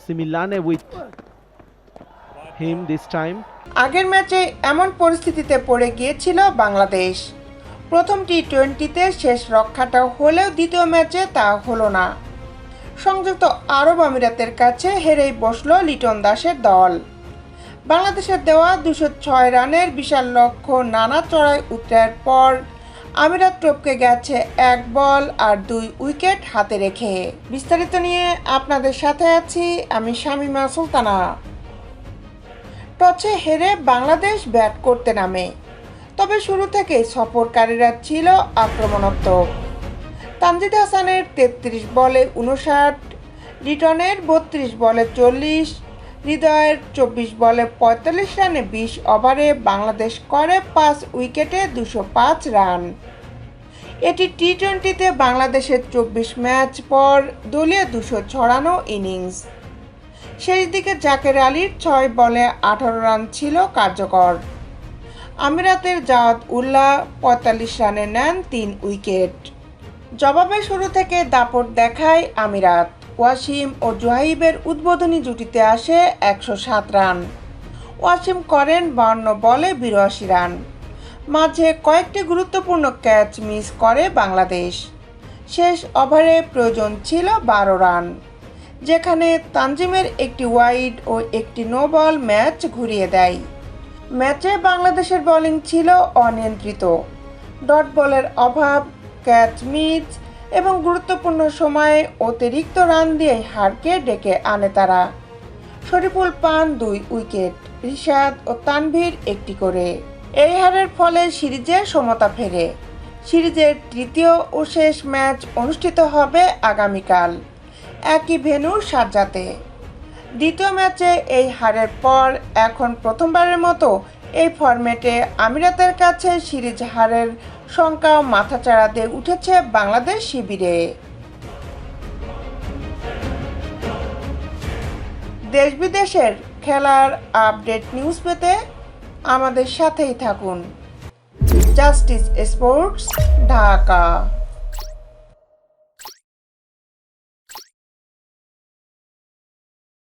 Similane with him this time. আগের ম্যাচে এমন পরিস্থিতিতে পড়ে গিয়েছিল বাংলাদেশ। প্রথম টি-20তে শেষ রক্ষাটা হলেও দ্বিতীয় ম্যাচে তা হলো না। সংযুক্ত আরব আমিরাতের কাছে হেরেই বসল লিটন দাসের দল। বাংলাদেশের দেওয়া 206 রানের বিশাল লক্ষ্য নানা চড়াই উতরার পর আমিরাত টপকে গেছে 1 বল আর 2 উইকেট হাতে রেখে। বিস্তারিত নিয়ে আপনাদের সাথে আছি আমি শামিমা সুলতানা। টসে হেরে বাংলাদেশ ব্যাট করতে নামে, তবে শুরু থেকেই সফরকারীরা ছিল আক্রমণাত্মক। তানজিদ হাসানের 33 বলে 59, লিটনের 32 বলে 40, হৃদয়ের 24 বলে 45 রানে 20 ওভারে বাংলাদেশ করে 5 উইকেটে 205 রান। এটি টি-20তে বাংলাদেশের 24 ম্যাচ পর দলীয় 200 ছড়ানো ইনিংস। শেষ দিকে জাকের আলীর 6 বলে 18 রান ছিল কার্যকর। আমিরাতের জাওয়াদ উল্লাহ 45 রানে নেন 3 উইকেট। জবাবে শুরু থেকে দাপট দেখায় আমিরাত। ওয়াসিম ও জোহাইবের উদ্বোধনী জুটিতে আসে 107 রান। ওয়াসিম করেন 52 বলে 82 রান। মাঝে কয়েকটি গুরুত্বপূর্ণ ক্যাচ মিস করে বাংলাদেশ। শেষ ওভারে প্রয়োজন ছিল 12 রান, যেখানে তানজিমের একটি ওয়াইড ও একটি নো বল ম্যাচ ঘুরিয়ে দেয়। ম্যাচে বাংলাদেশের বোলিং ছিল অনিয়ন্ত্রিত। ডট বলের অভাব, ক্যাচ মিস এবং গুরুত্বপূর্ণ সময়ে অতিরিক্ত রান দিয়ে হারকে ডেকে আনে তারা। শরীফুল পান 2 উইকেট, রিশাদ ও তানভীর একটি করে। এই হারের ফলে সিরিজে সমতা ফেরে। সিরিজের তৃতীয় ও শেষ ম্যাচ অনুষ্ঠিত হবে আগামীকাল একই ভেন্যু শারজাতে। দ্বিতীয় ম্যাচে এই হারের পর এখন প্রথমবারের মতো এই ফরম্যাটে আমিরাতের কাছে সিরিজ হারের সংখ্যাও মাথাচাড়া দিয়ে উঠেছে বাংলাদেশ শিবিরে। দেশ বিদেশের খেলার আপডেট নিউজ পেতে আমাদের সাথেই থাকুন। Justice sports, Dhaka.